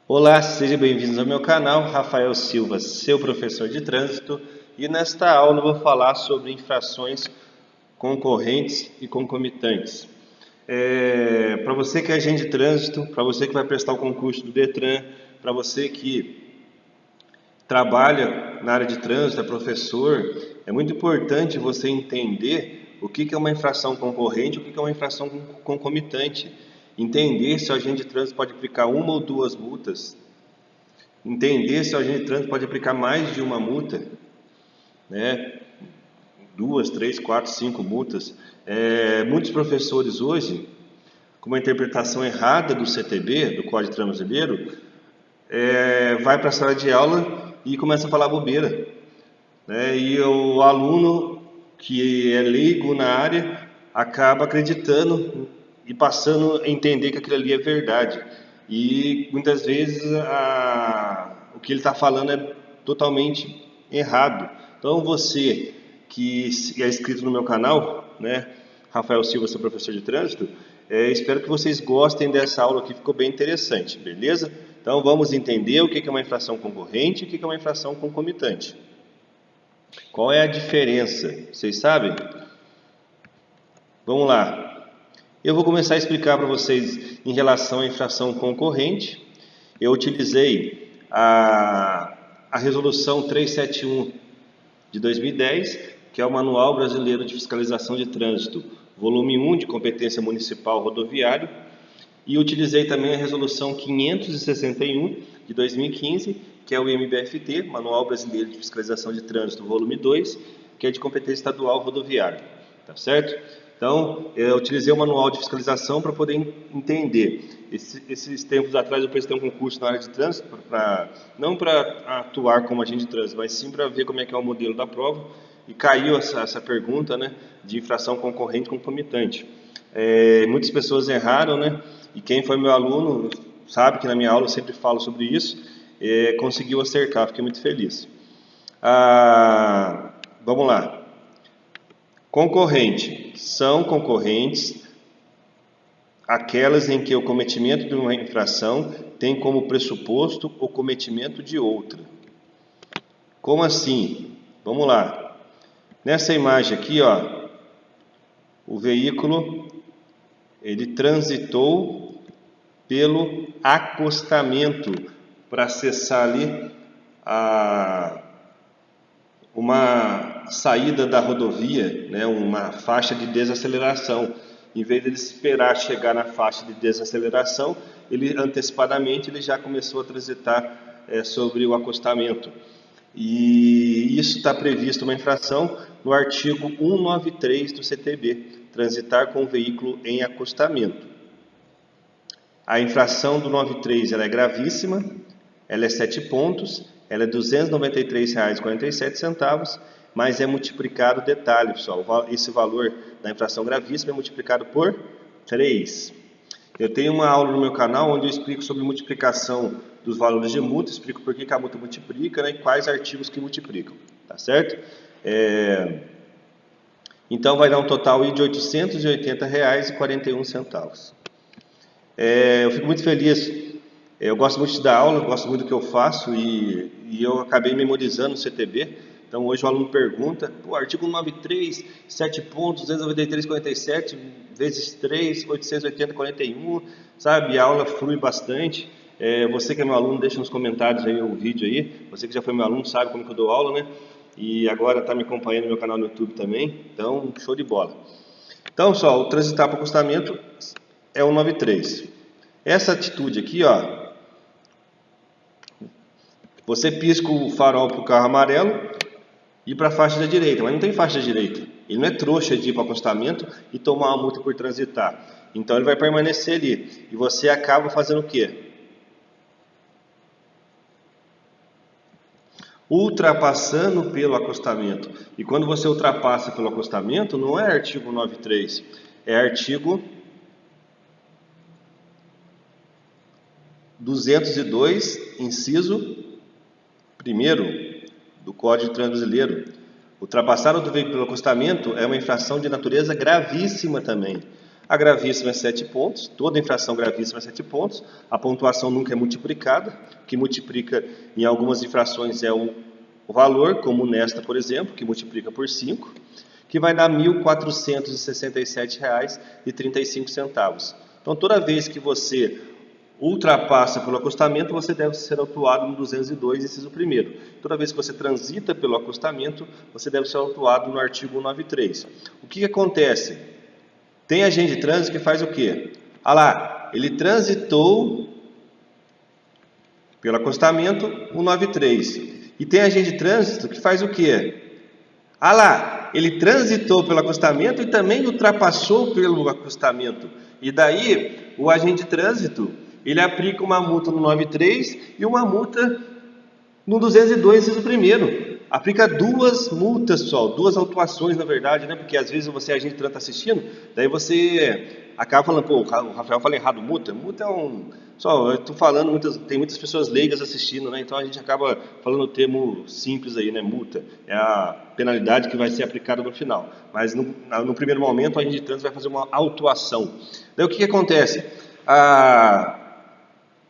Olá, sejam bem-vindos ao meu canal, Rafael Silva, seu professor de trânsito, e nesta aula eu vou falar sobre infrações concorrentes e concomitantes. Para você que é agente de trânsito, para você que vai prestar o concurso do Detran, para você que trabalha na área de trânsito, é professor, é muito importante você entender o que é uma infração concorrente e o que é uma infração concomitante. Entender se o agente de trânsito pode aplicar uma ou duas multas. Entender se o agente de trânsito pode aplicar mais de uma multa, né? 2, 3, 4, 5 multas. Muitos professores hoje, com uma interpretação errada do CTB, do Código de Trânsito Brasileiro, vai para a sala de aula e começa a falar bobeira, né? E o aluno que é leigo na área acaba acreditando e passando a entender que aquilo ali é verdade. E muitas vezes o que ele está falando é totalmente errado. Então você que é inscrito no meu canal, né, Rafael Silva, seu professor de trânsito, espero que vocês gostem dessa aula que ficou bem interessante, beleza? Então vamos entender o que é uma infração concorrente e o que é uma infração concomitante. Qual é a diferença? Vocês sabem? Vamos lá. Eu vou começar a explicar para vocês em relação à infração concorrente. Eu utilizei a resolução 371 de 2010, que é o Manual Brasileiro de Fiscalização de Trânsito, volume 1 de competência municipal rodoviário, e utilizei também a resolução 561 de 2015, que é o MBFT, Manual Brasileiro de Fiscalização de Trânsito, volume 2, que é de competência estadual rodoviária, tá certo? Então, eu utilizei o manual de fiscalização para poder entender. Esses tempos atrás eu prestei um concurso na área de trânsito, não para atuar como agente de trânsito, mas sim para ver como é que é o modelo da prova, e caiu essa pergunta, né, de infração concorrente concomitante. Muitas pessoas erraram, né? E quem foi meu aluno sabe que na minha aula eu sempre falo sobre isso, conseguiu acertar, fiquei muito feliz. Vamos lá. Concorrente. São concorrentes aquelas em que o cometimento de uma infração tem como pressuposto o cometimento de outra. Como assim? Vamos lá. Nessa imagem aqui, ó, o veículo ele transitou pelo acostamento para acessar ali uma saída da rodovia, né, uma faixa de desaceleração. Em vez de ele esperar chegar na faixa de desaceleração, ele antecipadamente ele já começou a transitar sobre o acostamento. E isso está previsto uma infração no artigo 193 do CTB, transitar com o veículo em acostamento. A infração do 93 ela é gravíssima, ela é 7 pontos, ela é R$ 293,47, mas é multiplicado, detalhe pessoal, esse valor da infração gravíssima é multiplicado por 3. Eu tenho uma aula no meu canal onde eu explico sobre multiplicação dos valores de multa, explico por que a multa multiplica, né, e quais artigos que multiplicam, tá certo? Então vai dar um total de R$ 880,41. Eu fico muito feliz, eu gosto muito de dar aula, gosto muito do que eu faço e eu acabei memorizando o CTB. Então hoje o aluno pergunta, artigo 93, 7 pontos, 293,47 vezes 3, 880,41, sabe? A aula flui bastante. Você que é meu aluno, deixa nos comentários aí o vídeo aí. Você que já foi meu aluno sabe como que eu dou aula, né? E agora está me acompanhando no meu canal no YouTube também. Então, show de bola. Então, pessoal, o transitar para o acostamento é o 93. Essa atitude aqui, ó, você pisca o farol para o carro amarelo e para a faixa da direita, mas não tem faixa da direita. Ele não é trouxa de ir para o acostamento e tomar uma multa por transitar. Então ele vai permanecer ali. E você acaba fazendo o quê? Ultrapassando pelo acostamento. E quando você ultrapassa pelo acostamento, não é artigo 93, é artigo 202, inciso 1º do Código de Trânsito Brasileiro. Ultrapassar outro veículo pelo acostamento é uma infração de natureza gravíssima também. A gravíssima é 7 pontos, toda infração gravíssima é 7 pontos, a pontuação nunca é multiplicada, o que multiplica em algumas infrações é o valor, como nesta, por exemplo, que multiplica por 5, que vai dar R$ 1.467,35. Então, toda vez que você ultrapassa pelo acostamento, você deve ser autuado no 202, inciso 1º. Toda vez que você transita pelo acostamento, você deve ser autuado no artigo 193. O que acontece? Tem agente de trânsito que faz o quê? Ah lá, ele transitou pelo acostamento 193. E tem agente de trânsito que faz o quê? Ah lá, ele transitou pelo acostamento e também ultrapassou pelo acostamento. E daí, o agente de trânsito, ele aplica uma multa no 93 e uma multa no 202, inciso 1º. Aplica duas multas só, duas autuações na verdade, né? Porque às vezes você, agente de trânsito, está assistindo, daí você acaba falando, pô, o Rafael fala errado, multa? Multa é um... Só, eu estou falando, tem muitas pessoas leigas assistindo, né? Então a gente acaba falando o termo simples aí, né? Multa. É a penalidade que vai ser aplicada no final. Mas no primeiro momento, a agente de trânsito vai fazer uma autuação. Daí o que acontece?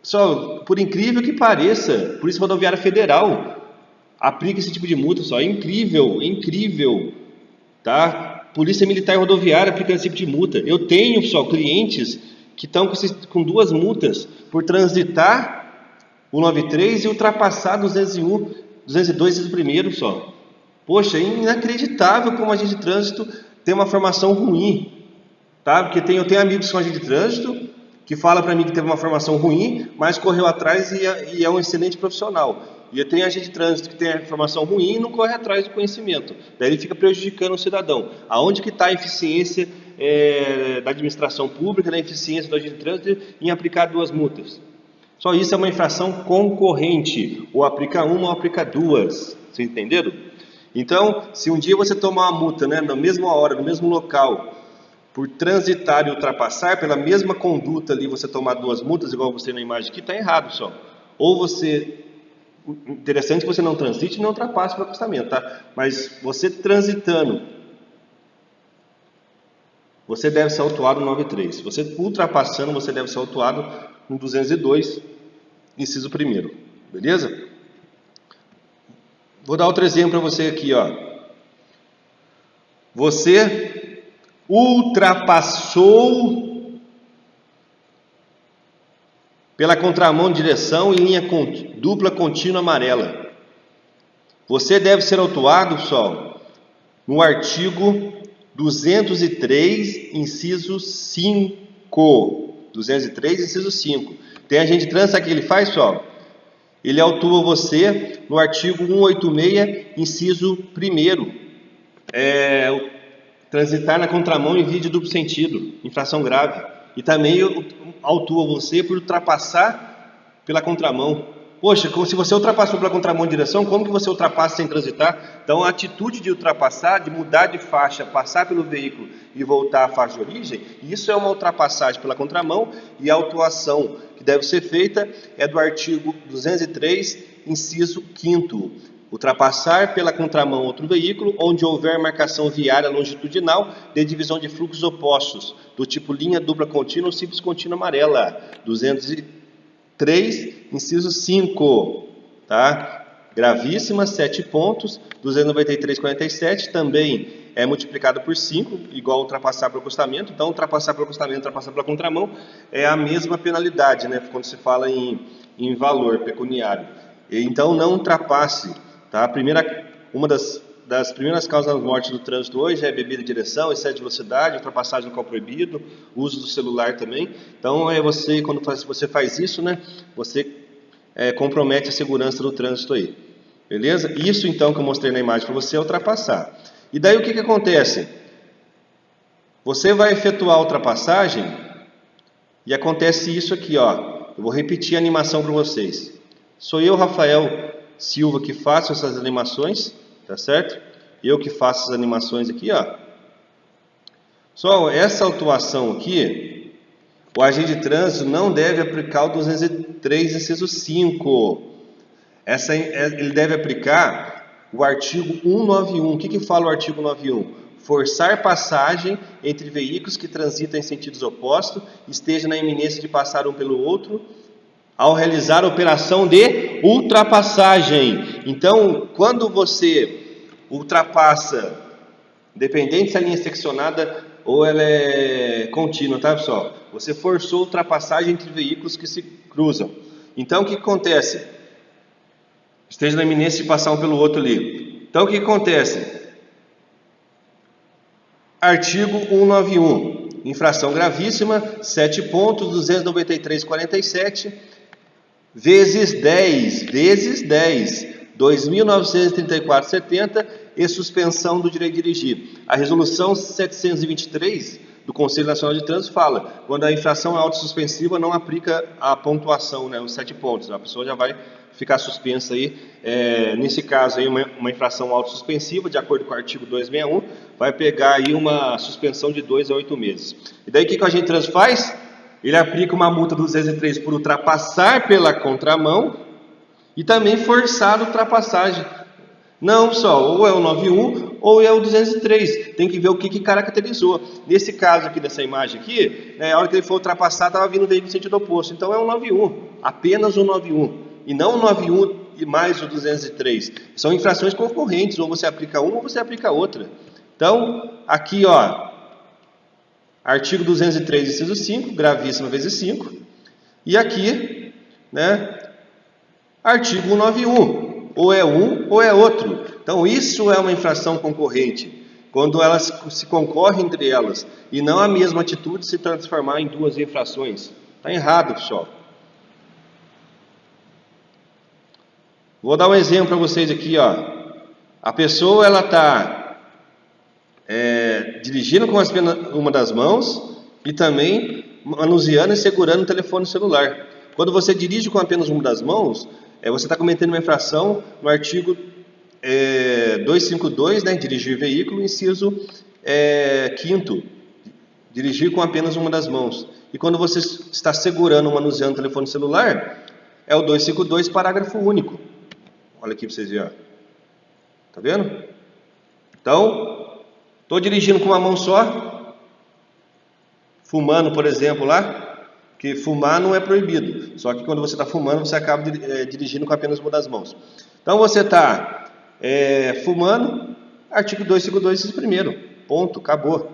Só, por incrível que pareça, Polícia Rodoviária Federal aplica esse tipo de multa só. É incrível, tá? Polícia Militar Rodoviária aplica esse tipo de multa. Eu tenho, pessoal, clientes que estão com duas multas por transitar o 93 e ultrapassar 201, 202 o primeiro só. Poxa, é inacreditável como agente de trânsito tem uma formação ruim, tá? Porque eu tenho amigos com agente de trânsito que fala para mim que teve uma formação ruim, mas correu atrás e é um excelente profissional. E eu tenho agente de trânsito que tem a formação ruim e não corre atrás do conhecimento. Daí ele fica prejudicando o cidadão. Aonde que está a eficiência da administração pública, da eficiência do agente de trânsito em aplicar duas multas? Só isso é uma infração concorrente. Ou aplica uma ou aplica duas. Vocês entenderam? Então, se um dia você tomar uma multa, né, na mesma hora, no mesmo local, por transitar e ultrapassar, pela mesma conduta ali, você tomar duas multas, igual você na imagem aqui, está errado só. Ou você... Interessante que você não transite e não ultrapasse pelo acostamento, tá? Mas você transitando, você deve ser autuado no 93. Você ultrapassando, você deve ser autuado no 202, inciso 1º. Beleza? Vou dar outro exemplo para você aqui, ó. Você ultrapassou pela contramão de direção em linha dupla contínua amarela. Você deve ser autuado, pessoal, no artigo 203, inciso 5. 203, inciso 5. Tem agente de trânsito, sabe o que ele faz, pessoal? Ele autua você no artigo 186, inciso 1º. Transitar na contramão em via de duplo sentido, infração grave. E também autua você por ultrapassar pela contramão. Poxa, se você ultrapassou pela contramão em direção, como que você ultrapassa sem transitar? Então a atitude de ultrapassar, de mudar de faixa, passar pelo veículo e voltar à faixa de origem, isso é uma ultrapassagem pela contramão, e a autuação que deve ser feita é do artigo 203, inciso 5º. Ultrapassar pela contramão outro veículo, onde houver marcação viária longitudinal de divisão de fluxos opostos, do tipo linha dupla contínua ou simples contínua amarela. 203, inciso 5. Tá? Gravíssima, 7 pontos. 293,47 também é multiplicado por 5, igual ultrapassar pelo acostamento. Então, ultrapassar pelo acostamento, ultrapassar pela contramão é a mesma penalidade, né? Quando se fala em valor pecuniário. Então, não ultrapasse. Tá? Uma das primeiras causas da morte do trânsito hoje é bebida de direção, excesso de velocidade, ultrapassagem no local proibido, uso do celular também. Então, quando você faz isso, né, você compromete a segurança do trânsito aí. Beleza? Isso, então, que eu mostrei na imagem para você é ultrapassar. E daí o que acontece? Você vai efetuar a ultrapassagem e acontece isso aqui, ó. Eu vou repetir a animação para vocês. Sou eu, Rafael Silva, que faço essas animações, tá certo? Eu que faço essas animações aqui, ó. Só essa autuação aqui, o agente de trânsito não deve aplicar o 203, inciso 5. Ele deve aplicar o artigo 191. O que fala o artigo 191? forçar passagem entre veículos que transitam em sentidos opostos, esteja na iminência de passar um pelo outro, ao realizar a operação de ultrapassagem. Então, quando você ultrapassa, independente se a linha é seccionada ou ela é contínua, tá, pessoal? Você forçou a ultrapassagem entre veículos que se cruzam. Então, o que acontece? Esteja na iminência de passar um pelo outro ali. Então, o que acontece? Artigo 191. Infração gravíssima, 7 pontos, 293,47, vezes 10, 2.934,70 e suspensão do direito de dirigir. A resolução 723 do Conselho Nacional de Trânsito fala, quando a infração é autossuspensiva, não aplica a pontuação, né, os 7 pontos. A pessoa já vai ficar suspensa aí. Nesse caso aí, uma infração autossuspensiva, de acordo com o artigo 261, vai pegar aí uma suspensão de 2 a 8 meses. E daí o que a Agente de Trânsito faz? Ele aplica uma multa do 203 por ultrapassar pela contramão e também forçar a ultrapassagem. Não, pessoal, ou é o 91 ou é o 203. Tem que ver o que caracterizou. Nesse caso aqui, dessa imagem aqui, a hora que ele for ultrapassar, estava vindo o veículo em sentido oposto. Então é o 91, apenas o 91. E não o 91 e mais o 203. São infrações concorrentes, ou você aplica uma ou você aplica outra. Então, aqui, ó, artigo 203, inciso 5, gravíssima vezes 5. E aqui, né, artigo 191. Ou é um ou é outro. Então, isso é uma infração concorrente, quando elas se concorrem entre elas, e não a mesma atitude se transformar em duas infrações. Está errado, pessoal. Vou dar um exemplo para vocês aqui, ó. A pessoa, ela está dirigindo com apenas uma das mãos e também manuseando e segurando o telefone celular. Quando você dirige com apenas uma das mãos, você está cometendo uma infração no artigo 252, né, dirigir veículo, inciso 5º, dirigir com apenas uma das mãos. E quando você está segurando ou manuseando o telefone celular, é o 252, parágrafo único. Olha aqui para vocês verem. Tá vendo? Então, estou dirigindo com uma mão só, fumando, por exemplo, lá. Porque fumar não é proibido, só que quando você está fumando, você acaba dirigindo com apenas uma das mãos. Então você está fumando, artigo 252, esse primeiro, ponto, acabou.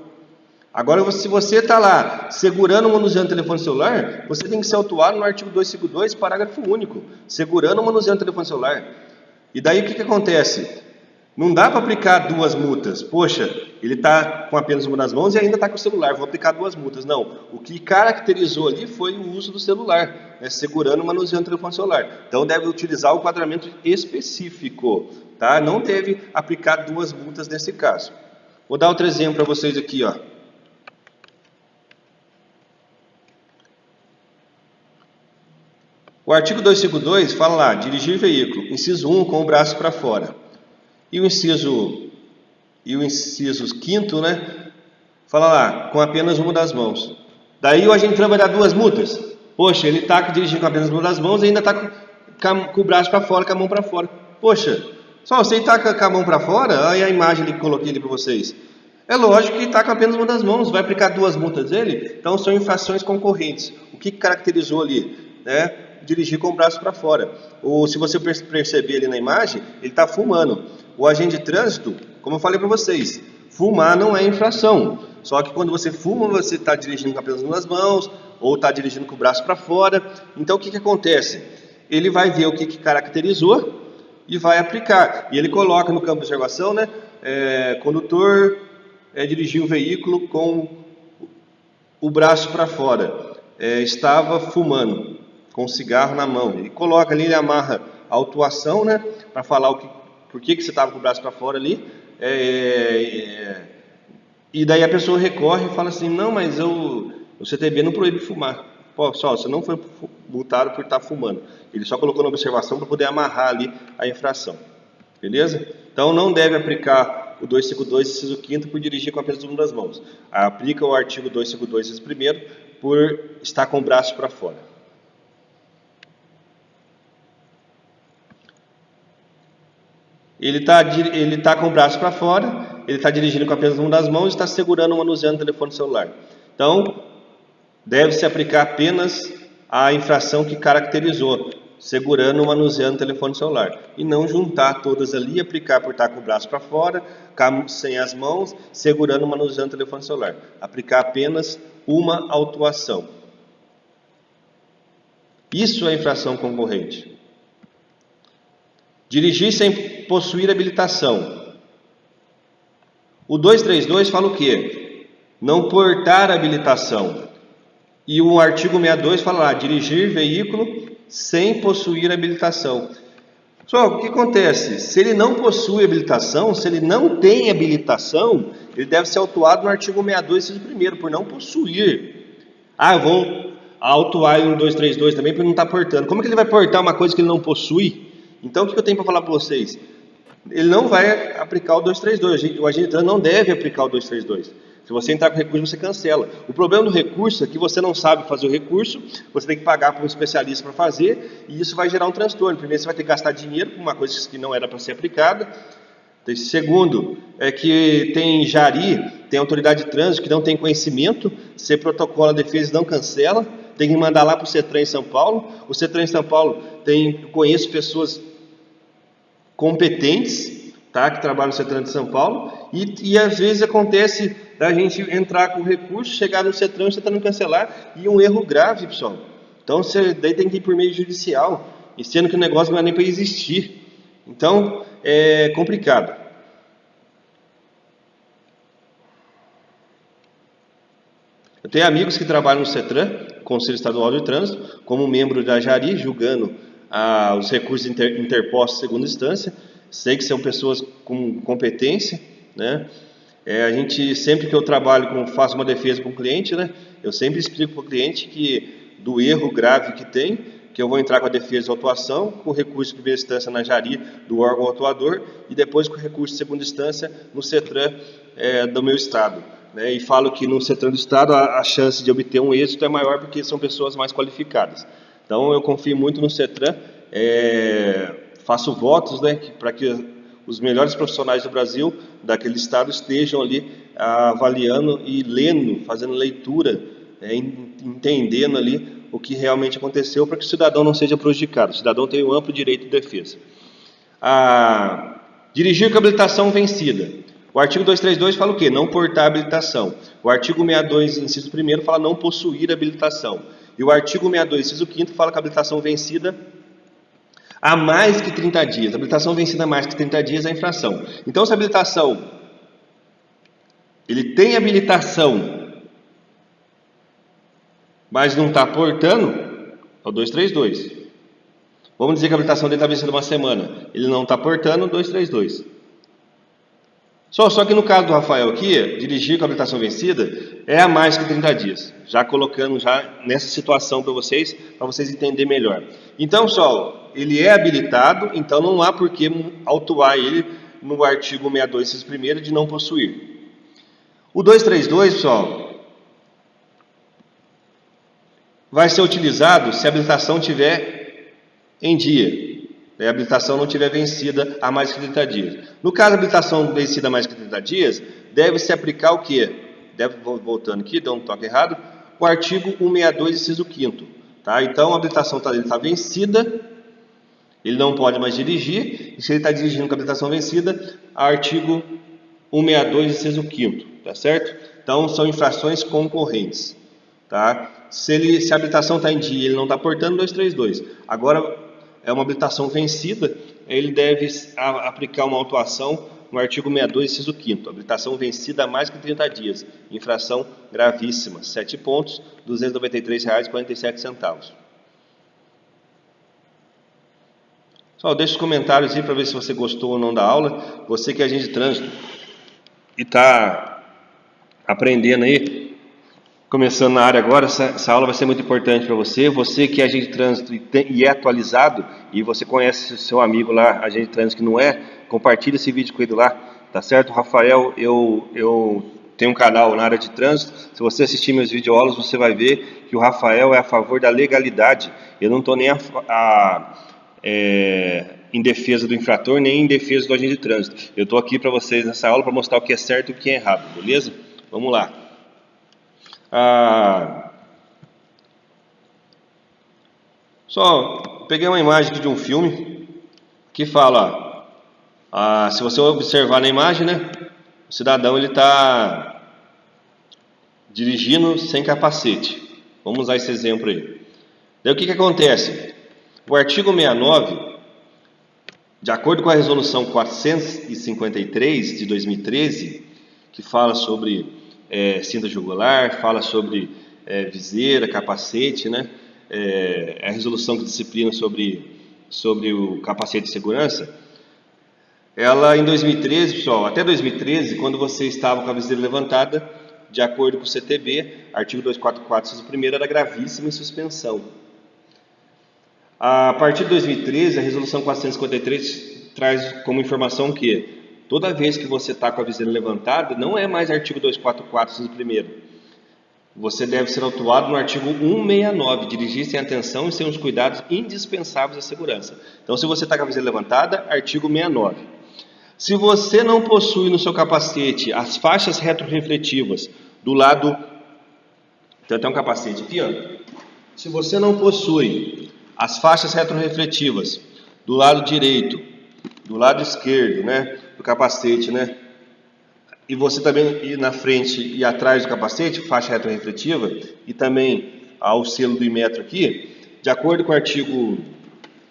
Agora, se você está lá segurando ou manuseando o telefone celular, você tem que ser autuado no artigo 252, parágrafo único, segurando ou manuseando o telefone celular. E daí o que acontece? Não dá para aplicar duas multas. Poxa, ele está com apenas uma das mãos e ainda está com o celular, vou aplicar duas multas. Não, o que caracterizou ali foi o uso do celular, segurando ou manuseando o telefone celular. Então deve utilizar o quadramento específico, tá? Não deve aplicar duas multas nesse caso. Vou dar outro exemplo para vocês aqui, ó. O artigo 252 fala lá, dirigir veículo, inciso 1, com o braço para fora. E o inciso 5º, né, fala lá, com apenas uma das mãos. Daí o agente vai dar duas multas. Poxa, ele está dirigindo com apenas uma das mãos e ainda está com o braço para fora, com a mão para fora. Poxa, só você está com a mão para fora, olha a imagem que coloquei ali para vocês. É lógico que está com apenas uma das mãos, vai aplicar duas multas dele? Então são infrações concorrentes. O que caracterizou ali? Dirigir com o braço para fora. Ou se você perceber ali na imagem, ele está fumando. O agente de trânsito, como eu falei para vocês, fumar não é infração. Só que quando você fuma, você está dirigindo com apenas duas mãos, ou está dirigindo com o braço para fora. Então o que acontece? Ele vai ver o que caracterizou e vai aplicar. E ele coloca no campo de observação, né? Condutor dirigiu o veículo com o braço para fora. Estava fumando, com um cigarro na mão. Ele coloca ali, ele amarra a autuação, né? Para falar por que você estava com o braço para fora ali. E daí a pessoa recorre e fala assim, não, mas o CTB não proíbe fumar. Pô, só, você não foi multado por estar fumando. Ele só colocou na observação para poder amarrar ali a infração. Beleza? Então não deve aplicar o 252, inciso 5º, por dirigir com apenas uma das mãos. Aplica o artigo 252, inciso 1º, por estar com o braço para fora. Ele tá com o braço para fora ele está dirigindo com apenas uma das mãos e está segurando ou manuseando o telefone celular. Então, deve-se aplicar apenas a infração que caracterizou, segurando ou manuseando o telefone celular. E não juntar todas ali e aplicar por estar com o braço para fora, sem as mãos, segurando ou manuseando o telefone celular. Aplicar apenas uma autuação. Isso é infração concorrente. Dirigir sem possuir habilitação. O 232 fala o quê? Não portar habilitação. E o artigo 62 fala lá, dirigir veículo sem possuir habilitação. Só o que acontece? Se ele não possui habilitação, se ele não tem habilitação, ele deve ser autuado no artigo 62, inciso 1º, por não possuir. Eu vou autuar ele no 232 também, porque não está portando. Como é que ele vai portar uma coisa que ele não possui? Então, o que eu tenho para falar para vocês? Ele não vai aplicar o 232, o agente de trânsito não deve aplicar o 232. Se você entrar com recurso, você cancela. O problema do recurso é que você não sabe fazer o recurso, você tem que pagar para um especialista para fazer, e isso vai gerar um transtorno. Primeiro, você vai ter que gastar dinheiro com uma coisa que não era para ser aplicada. Segundo, é que tem jari, tem autoridade de trânsito que não tem conhecimento, você protocola a defesa e não cancela, tem que mandar lá para o CETRAN em São Paulo. O CETRAN em São Paulo conheço pessoas competentes, tá, que trabalham no CETRAN de São Paulo, e às vezes acontece da gente entrar com recurso, chegar no CETRAN e o CETRAN não cancelar, e um erro grave, pessoal. Então, daí tem que ir por meio judicial, e sendo que o negócio não é nem para existir. Então, é complicado. Eu tenho amigos que trabalham no CETRAN, Conselho Estadual de Trânsito, como membro da JARI, julgando os recursos interpostos em segunda instância. Sei que são pessoas com competência, né? A gente, sempre que eu trabalho, faço uma defesa com o cliente, né? Eu sempre explico para o cliente que do erro grave que tem, que eu vou entrar com a defesa de autuação, com o recurso de primeira instância na JARI do órgão autuador e depois com o recurso de segunda instância no CETRAN do meu estado. E falo que no CETRAN do estado a chance de obter um êxito é maior porque são pessoas mais qualificadas. Então eu confio muito no CETRAN, faço votos, né, para que os melhores profissionais do Brasil, daquele estado, estejam ali avaliando e lendo, fazendo leitura, entendendo ali o que realmente aconteceu, para que o cidadão não seja prejudicado. O cidadão tem um amplo direito de defesa. Dirigir com habilitação vencida. O artigo 232 fala o quê? Não portar habilitação. O artigo 62, inciso 1º, fala não possuir habilitação. E o artigo 62, inciso 5º, fala que a habilitação vencida há mais que 30 dias. A habilitação vencida há mais que 30 dias é infração. Então, se a habilitação, ele tem habilitação, mas não está portando, é o 232. Vamos dizer que a habilitação dele está vencida uma semana. Ele não está portando, 232. Só que no caso do Rafael aqui, dirigir com a habilitação vencida é há mais que 30 dias. Já colocando nessa situação para vocês entenderem melhor. Então, pessoal, ele é habilitado, então não há por que autuar ele no artigo 62, inciso 1º, de não possuir. O 232, pessoal, vai ser utilizado se a habilitação estiver em dia. A habilitação não tiver vencida há mais que 30 dias. No caso, a habilitação vencida há mais que 30 dias, deve-se aplicar o quê? Voltando aqui, deu um toque errado, o artigo 162, inciso 5º. Tá? Então, a habilitação dele está vencida, ele não pode mais dirigir, e se ele está dirigindo com a habilitação vencida, artigo 162, inciso 5º. Tá certo? Então, são infrações concorrentes. Tá? Se a habilitação está em dia e ele não está portando, 232. Agora, é uma habilitação vencida, ele deve aplicar uma autuação no artigo 62, inciso 5º. Habilitação vencida há mais que 30 dias. Infração gravíssima. 7 pontos, R$ 293,47. Só deixa os comentários aí para ver se você gostou ou não da aula. Você que é agente de trânsito e está aprendendo aí, começando na área agora, essa aula vai ser muito importante para você. Você que é agente de trânsito e é atualizado, e você conhece seu amigo lá, agente de trânsito que não é, compartilha esse vídeo com ele lá, tá certo? Rafael, eu tenho um canal na área de trânsito. Se você assistir meus videoaulas, você vai ver que o Rafael é a favor da legalidade. Eu não estou nem em defesa do infrator, nem em defesa do agente de trânsito. Eu estou aqui para vocês nessa aula para mostrar o que é certo e o que é errado, beleza? Vamos lá. Só peguei uma imagem aqui de um filme que fala, se você observar na imagem, né, o cidadão ele está dirigindo sem capacete. Vamos usar esse exemplo aí. Daí o que acontece? O artigo 69, de acordo com a resolução 453 de 2013, que fala sobre cinta jugular, fala sobre viseira, capacete, né? A resolução que disciplina sobre o capacete de segurança, ela em 2013, pessoal, até 2013, quando você estava com a viseira levantada, de acordo com o CTB, artigo 244, inciso 1º, era gravíssima em suspensão. A partir de 2013, a resolução 453 traz como informação que toda vez que você está com a viseira levantada, não é mais artigo 244, inciso 1º. Você deve ser autuado no artigo 169, dirigir sem atenção e sem os cuidados indispensáveis à segurança. Então, se você está com a viseira levantada, artigo 69. Se você não possui no seu capacete as faixas retrorefletivas do lado... Então, tem um capacete aqui, ó. Se você não possui as faixas retrorefletivas do lado direito, do lado esquerdo, né, do capacete, né, e você também ir na frente e atrás do capacete, faixa retrorefletiva, e também ao selo do Inmetro aqui, de acordo com o artigo...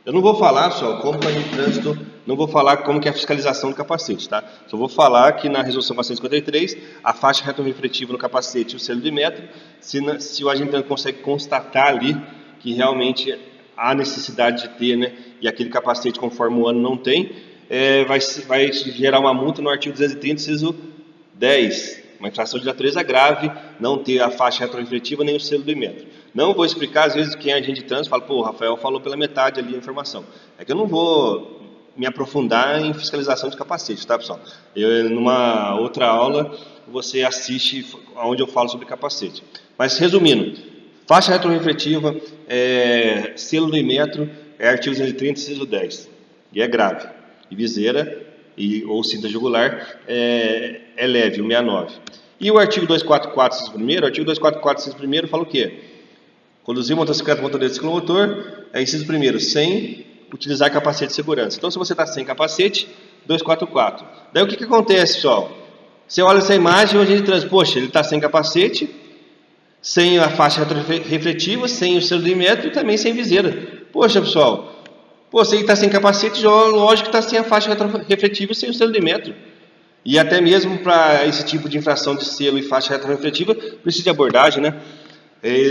Eu não vou falar só como que a gente trânsito, não vou falar como que é a fiscalização do capacete, tá? Só vou falar que na resolução 453, a faixa retrorefletiva no capacete e o selo do Inmetro, se o agente trânsito consegue constatar ali que realmente há necessidade de ter, né, e aquele capacete conforme o ano não tem, vai gerar uma multa no artigo 230, inciso 10, uma infração de natureza grave, não ter a faixa retrorefletiva nem o selo do Inmetro. Não vou explicar, às vezes quem é agente de trânsito fala, pô, o Rafael falou pela metade ali a informação. É que eu não vou me aprofundar em fiscalização de capacete, tá, pessoal? Numa outra aula, você assiste onde eu falo sobre capacete. Mas, resumindo, faixa retrorefletiva, selo do Inmetro, artigo 230, inciso 10, e é grave. E viseira ou cinta jugular é leve, o 69. E o artigo 244, inciso 1º, o artigo 244, inciso 1º fala o quê? Conduzir motocicleta, motorista, ciclomotor, inciso 1º, sem utilizar capacete de segurança. Então, se você está sem capacete, 244. Daí o que acontece, pessoal? Você olha essa imagem e o agente de trânsito, poxa, ele está sem capacete, sem a faixa retrorefletiva, sem o selo do Inmetro e também sem viseira. Poxa, pessoal, você está sem capacete, lógico que está sem a faixa retrorefletiva e sem o selo do Inmetro. E até mesmo para esse tipo de infração de selo e faixa retrorefletiva, precisa de abordagem, né?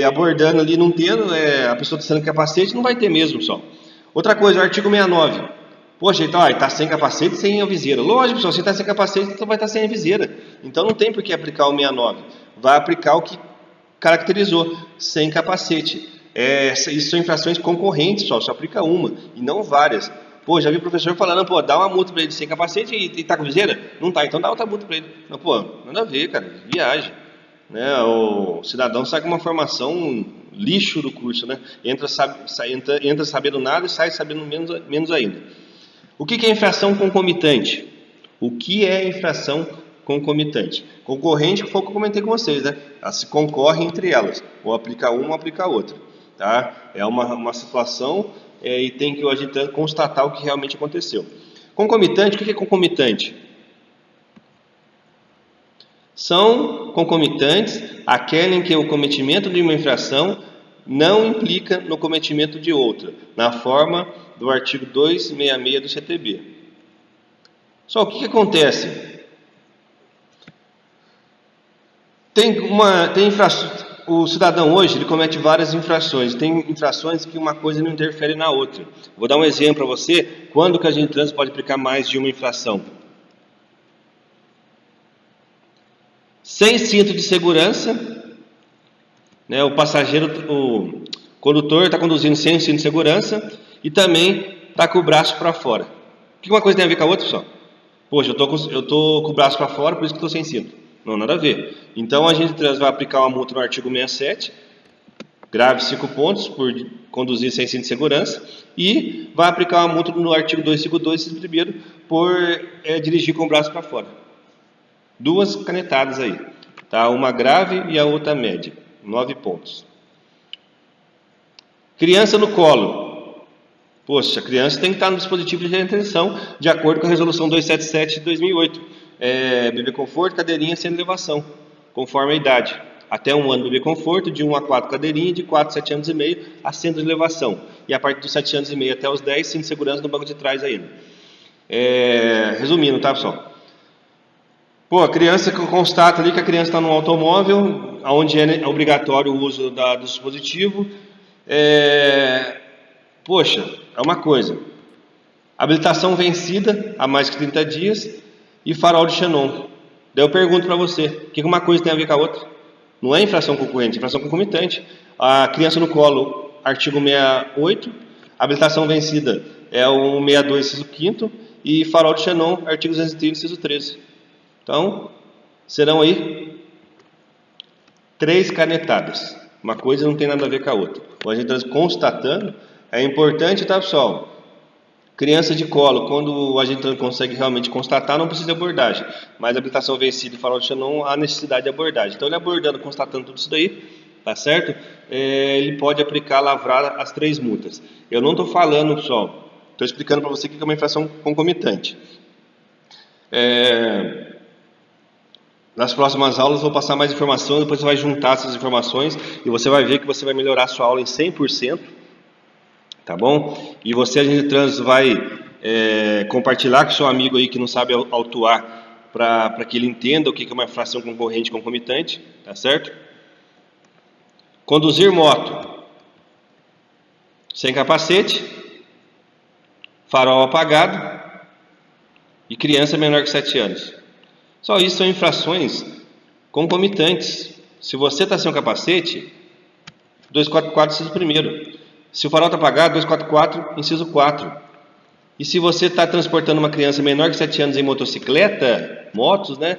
Abordando ali, não tendo, a pessoa está sem capacete, não vai ter mesmo, pessoal. Outra coisa, o artigo 69. Poxa, então, ele está sem capacete, sem a viseira. Lógico, pessoal, se está sem capacete, então vai estar sem a viseira. Então não tem por que aplicar o 69. Vai aplicar o que caracterizou, sem capacete. Isso são infrações concorrentes, pessoal, só aplica uma, e não várias. Pô, já vi o professor falando, pô, dá uma multa para ele sem capacete e tá com viseira? Não tá, então dá outra multa para ele. Não, pô, nada a ver, cara, viagem. Né? O cidadão sai com uma formação lixo do curso, né? Entra sabendo nada e sai sabendo menos ainda. O que é infração concomitante? O que é infração concomitante? Concorrente, que foi o que eu comentei com vocês, né? Elas se concorrem entre elas, ou aplica uma ou aplica outra, tá? É uma situação e tem que o agente constatar o que realmente aconteceu. Concomitante, o que é concomitante? São concomitantes aquele em que o cometimento de uma infração não implica no cometimento de outra, na forma do artigo 266 do CTB. Só o que acontece? O cidadão hoje ele comete várias infrações. Tem infrações que uma coisa não interfere na outra. Vou dar um exemplo para você. Quando que a agente de trânsito pode aplicar mais de uma infração? Sem cinto de segurança, né, o condutor está conduzindo sem cinto de segurança e também está com o braço para fora. O que uma coisa tem a ver com a outra, pessoal? Poxa, eu tô com o braço para fora, por isso que estou sem cinto. Não, nada a ver. Então, a agente de trânsito vai aplicar uma multa no artigo 67, grave 5 pontos por conduzir sem cinto de segurança e vai aplicar uma multa no artigo 252, inciso 1º, por dirigir com o braço para fora. 2 canetadas aí, tá? Uma grave e a outra média, 9 pontos. Criança no colo. Poxa, a criança tem que estar no dispositivo de retenção, de acordo com a resolução 277 de 2008. Bebê conforto, cadeirinha sem elevação, conforme a idade. Até 1 ano bebê conforto, de 1 a 4 cadeirinha, de 4 a 7 anos e meio, assento de elevação. E a partir dos 7 anos e meio até os 10, cinto de segurança no banco de trás ainda. Resumindo, tá, pessoal? Pô, a criança que constata ali que a criança está no automóvel, onde é obrigatório o uso do dispositivo. Poxa, é uma coisa. Habilitação vencida há mais que 30 dias e farol de xenon. Daí eu pergunto para você, o que uma coisa tem a ver com a outra? Não é infração concorrente, é infração concomitante. A criança no colo, artigo 68, habilitação vencida é o 62, inciso 5º, e farol de xenon, artigo 230, inciso 13. Então, serão aí 3 canetadas. Uma coisa não tem nada a ver com a outra. O agente de trânsito constatando, é importante, tá, pessoal? Criança de colo, quando o agente de trânsito consegue realmente constatar, não precisa de abordagem. Mas habilitação vencida e farol de xenon, há necessidade de abordagem. Então, ele abordando, constatando tudo isso daí, tá certo? Ele pode aplicar, lavrar as 3 multas. Eu não estou falando, pessoal, estou explicando para você o que é uma infração concomitante. Nas próximas aulas vou passar mais informações, depois você vai juntar essas informações e você vai ver que você vai melhorar a sua aula em 100%, tá bom? E você, agente de trânsito, vai compartilhar com seu amigo aí que não sabe autuar, para que ele entenda o que é uma infração concorrente concomitante, tá certo? Conduzir moto sem capacete, farol apagado e criança menor que 7 anos. Só isso são infrações concomitantes. Se você está sem um capacete, 244, inciso 1º. Se o farol está apagado, 244, inciso 4. E se você está transportando uma criança menor que 7 anos em motocicleta, motos, né?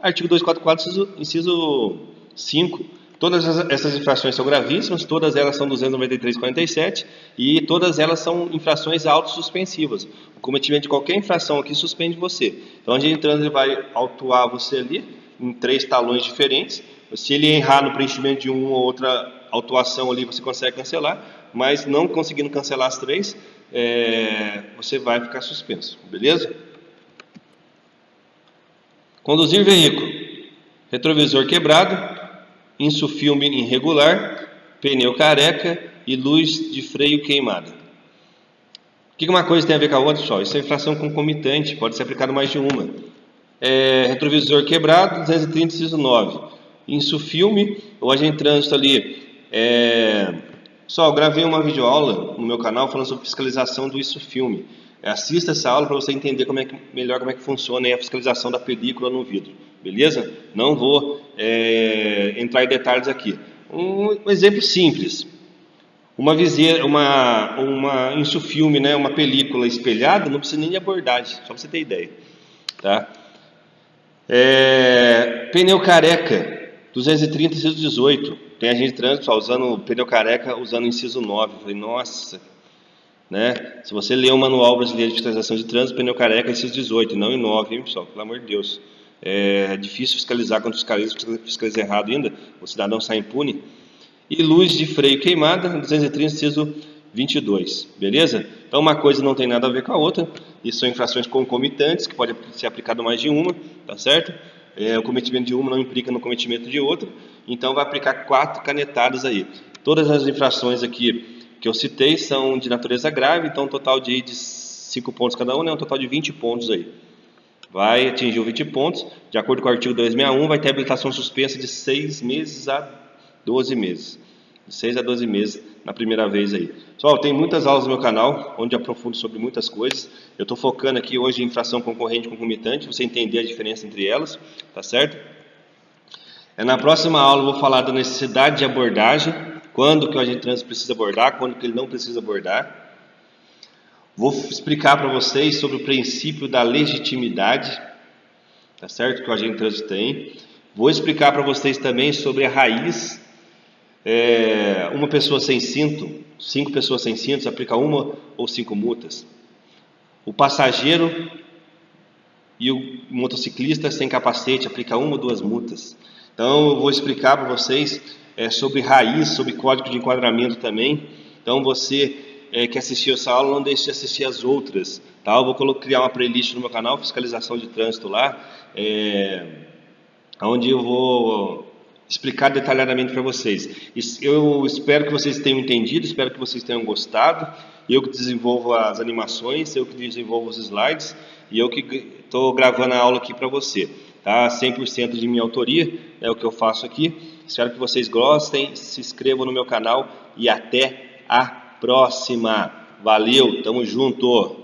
Artigo 244, inciso 5. Todas essas infrações são gravíssimas, todas elas são 293,47 e todas elas são infrações autossuspensivas. O cometimento de qualquer infração aqui suspende você. Então, a gente entrando, ele vai autuar você ali em 3 talões diferentes. Se ele errar no preenchimento de uma ou outra autuação ali, você consegue cancelar, mas não conseguindo cancelar as 3, você vai ficar suspenso, beleza? Conduzir veículo, retrovisor quebrado, insufilme irregular, pneu careca e luz de freio queimada. O que uma coisa tem a ver com a outra, pessoal? Isso é infração concomitante, pode ser aplicado mais de uma. Retrovisor quebrado, 230, inciso 9. Insufilme, o agente de trânsito ali. Pessoal, eu gravei uma videoaula no meu canal falando sobre fiscalização do insufilme. Assista essa aula para você entender melhor como é que funciona a fiscalização da película no vidro. Beleza? Não vou entrar em detalhes aqui. Um exemplo simples. Uma insufilme, né, uma película espelhada, não precisa nem de abordagem, só para você ter ideia. Tá? Pneu careca, 230, inciso 18. Tem agente de trânsito usando pneu careca, usando o inciso 9. Eu falei, nossa, né? Se você ler o Manual Brasileiro de Fiscalização de Trânsito, pneu careca, inciso 18, não em 9, hein, pessoal? Pelo amor de Deus. É difícil fiscalizar quando fiscaliza errado ainda, o cidadão sai impune. E luz de freio queimada, 230, inciso 22, beleza? Então uma coisa não tem nada a ver com a outra, isso são infrações concomitantes, que pode ser aplicado mais de uma, tá certo? O cometimento de uma não implica no cometimento de outra, então vai aplicar 4 canetadas aí. Todas as infrações aqui que eu citei são de natureza grave, então um total de 5 pontos cada um, né? Um total de 20 pontos aí. Vai atingir os 20 pontos, de acordo com o artigo 261, vai ter habilitação suspensa de 6 meses a 12 meses. De 6 a 12 meses na primeira vez aí. Pessoal, tem muitas aulas no meu canal, onde eu aprofundo sobre muitas coisas. Eu estou focando aqui hoje em infração concorrente e concomitante, você entender a diferença entre elas, tá certo? Na próxima aula eu vou falar da necessidade de abordagem, quando que o agente de trânsito precisa abordar, quando que ele não precisa abordar. Vou explicar para vocês sobre o princípio da legitimidade, tá certo? Que o agente de trânsito tem. Vou explicar para vocês também sobre a raiz Uma pessoa sem cinto, 5 pessoas sem cinto, aplica 1 ou 5 multas. O passageiro e o motociclista sem capacete aplica 1 ou 2 multas. Então eu vou explicar para vocês sobre raiz, sobre código de enquadramento também. Então você que assistiu essa aula, não deixe de assistir as outras, tá? Eu vou criar uma playlist no meu canal, fiscalização de trânsito lá, onde eu vou explicar detalhadamente para vocês. Eu espero que vocês tenham entendido, espero que vocês tenham gostado. Eu que desenvolvo as animações, eu que desenvolvo os slides e eu que estou gravando a aula aqui para você, tá? 100% de minha autoria é o que eu faço aqui. Espero que vocês gostem, se inscrevam no meu canal e até a próxima. Valeu, tamo junto!